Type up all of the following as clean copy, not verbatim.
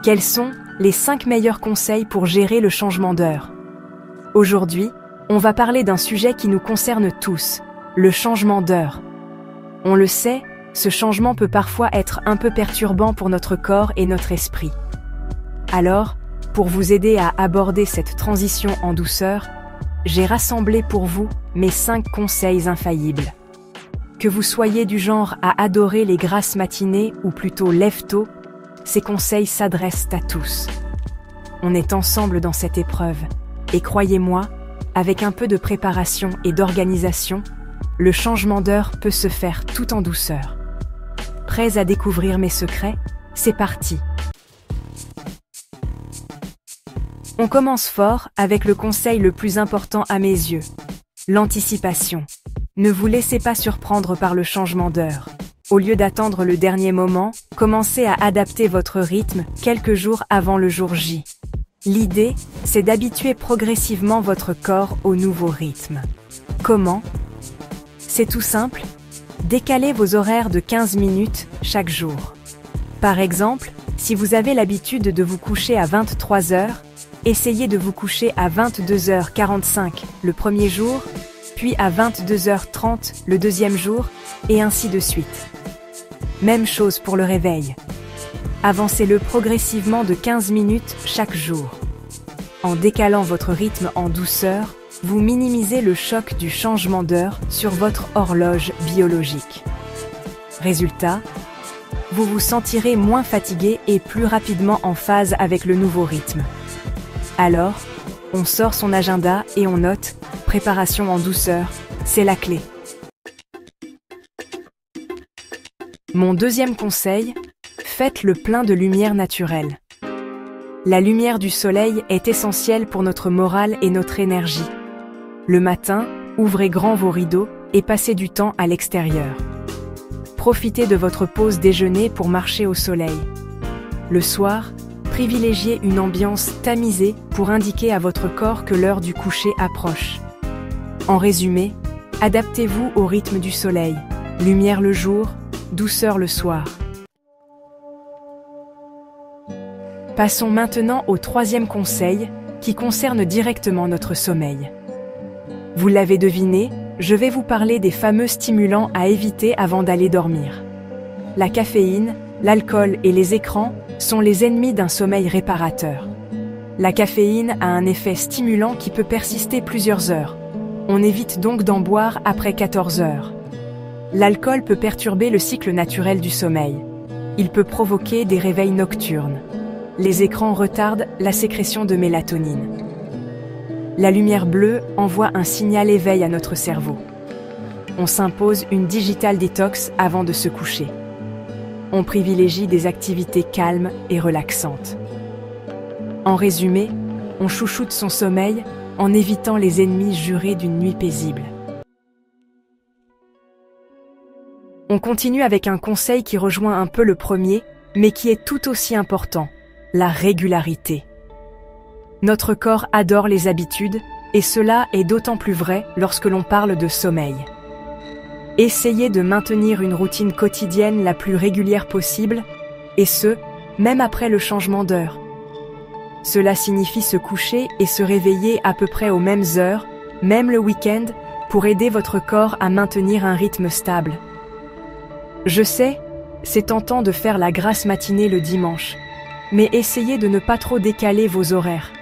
Quels sont les 5 meilleurs conseils pour gérer le changement d'heure? Aujourd'hui, on va parler d'un sujet qui nous concerne tous, le changement d'heure. On le sait, ce changement peut parfois être un peu perturbant pour notre corps et notre esprit. Alors, pour vous aider à aborder cette transition en douceur, j'ai rassemblé pour vous mes 5 conseils infaillibles. Que vous soyez du genre à adorer les grasses matinées ou plutôt lève-tôt, ces conseils s'adressent à tous. On est ensemble dans cette épreuve, et croyez-moi, avec un peu de préparation et d'organisation, le changement d'heure peut se faire tout en douceur. Prêts à découvrir mes secrets? C'est parti! On commence fort avec le conseil le plus important à mes yeux, l'anticipation. Ne vous laissez pas surprendre par le changement d'heure. Au lieu d'attendre le dernier moment, commencez à adapter votre rythme quelques jours avant le jour J. L'idée, c'est d'habituer progressivement votre corps au nouveau rythme. Comment? C'est tout simple, décalez vos horaires de 15 minutes chaque jour. Par exemple, si vous avez l'habitude de vous coucher à 23 heures, essayez de vous coucher à 22h45 le premier jour, puis à 22h30 le deuxième jour, et ainsi de suite. Même chose pour le réveil. Avancez-le progressivement de 15 minutes chaque jour. En décalant votre rythme en douceur, vous minimisez le choc du changement d'heure sur votre horloge biologique. Résultat, vous vous sentirez moins fatigué et plus rapidement en phase avec le nouveau rythme. Alors, on sort son agenda et on note « Préparation en douceur », c'est la clé. Mon deuxième conseil, faites le plein de lumière naturelle. La lumière du soleil est essentielle pour notre morale et notre énergie. Le matin, ouvrez grand vos rideaux et passez du temps à l'extérieur. Profitez de votre pause déjeuner pour marcher au soleil. Le soir, privilégiez une ambiance tamisée pour indiquer à votre corps que l'heure du coucher approche. En résumé, adaptez-vous au rythme du soleil. Lumière le jour, douceur le soir. Passons maintenant au troisième conseil, qui concerne directement notre sommeil. Vous l'avez deviné, je vais vous parler des fameux stimulants à éviter avant d'aller dormir. La caféine, l'alcool et les écrans sont les ennemis d'un sommeil réparateur. La caféine a un effet stimulant qui peut persister plusieurs heures. On évite donc d'en boire après 14 heures. L'alcool peut perturber le cycle naturel du sommeil. Il peut provoquer des réveils nocturnes. Les écrans retardent la sécrétion de mélatonine. La lumière bleue envoie un signal éveil à notre cerveau. On s'impose une digital detox avant de se coucher. On privilégie des activités calmes et relaxantes. En résumé, on chouchoute son sommeil en évitant les ennemis jurés d'une nuit paisible. On continue avec un conseil qui rejoint un peu le premier, mais qui est tout aussi important, la régularité. Notre corps adore les habitudes, et cela est d'autant plus vrai lorsque l'on parle de sommeil. Essayez de maintenir une routine quotidienne la plus régulière possible, et ce, même après le changement d'heure. Cela signifie se coucher et se réveiller à peu près aux mêmes heures, même le week-end, pour aider votre corps à maintenir un rythme stable. Je sais, c'est tentant de faire la grasse matinée le dimanche, mais essayez de ne pas trop décaler vos horaires.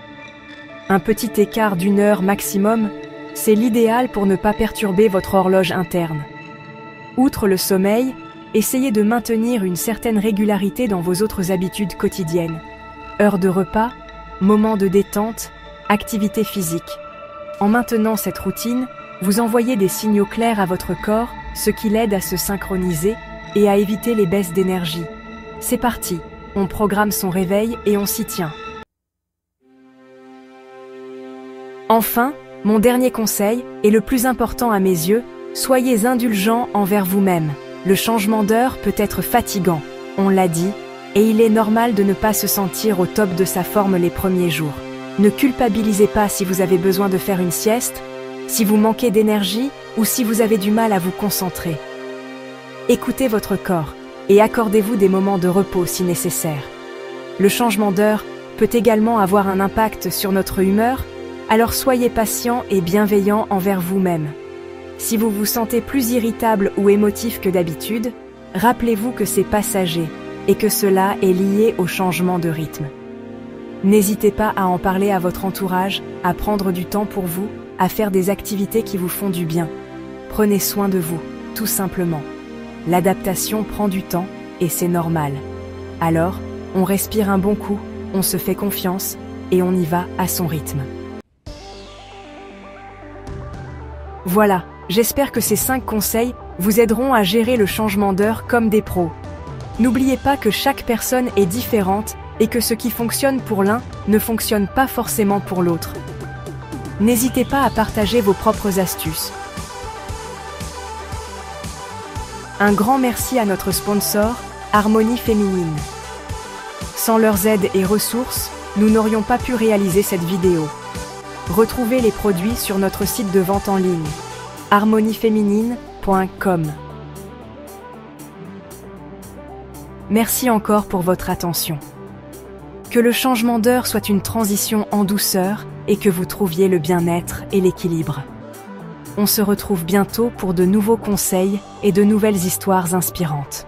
Un petit écart d'1 heure maximum, c'est l'idéal pour ne pas perturber votre horloge interne. Outre le sommeil, essayez de maintenir une certaine régularité dans vos autres habitudes quotidiennes. Heure de repas, moments de détente, activité physique. En maintenant cette routine, vous envoyez des signaux clairs à votre corps, ce qui l'aide à se synchroniser et à éviter les baisses d'énergie. C'est parti, on programme son réveil et on s'y tient. Enfin, mon dernier conseil, et le plus important à mes yeux, soyez indulgents envers vous-même. Le changement d'heure peut être fatigant, on l'a dit, et il est normal de ne pas se sentir au top de sa forme les premiers jours. Ne culpabilisez pas si vous avez besoin de faire une sieste, si vous manquez d'énergie ou si vous avez du mal à vous concentrer. Écoutez votre corps et accordez-vous des moments de repos si nécessaire. Le changement d'heure peut également avoir un impact sur notre humeur, alors soyez patient et bienveillant envers vous-même. Si vous vous sentez plus irritable ou émotif que d'habitude, rappelez-vous que c'est passager et que cela est lié au changement de rythme. N'hésitez pas à en parler à votre entourage, à prendre du temps pour vous, à faire des activités qui vous font du bien. Prenez soin de vous, tout simplement. L'adaptation prend du temps et c'est normal. Alors, on respire un bon coup, on se fait confiance et on y va à son rythme. Voilà, j'espère que ces 5 conseils vous aideront à gérer le changement d'heure comme des pros. N'oubliez pas que chaque personne est différente et que ce qui fonctionne pour l'un ne fonctionne pas forcément pour l'autre. N'hésitez pas à partager vos propres astuces. Un grand merci à notre sponsor, Harmonie Féminine. Sans leurs aides et ressources, nous n'aurions pas pu réaliser cette vidéo. Retrouvez les produits sur notre site de vente en ligne, harmonieféminine.com. Merci encore pour votre attention. Que le changement d'heure soit une transition en douceur et que vous trouviez le bien-être et l'équilibre. On se retrouve bientôt pour de nouveaux conseils et de nouvelles histoires inspirantes.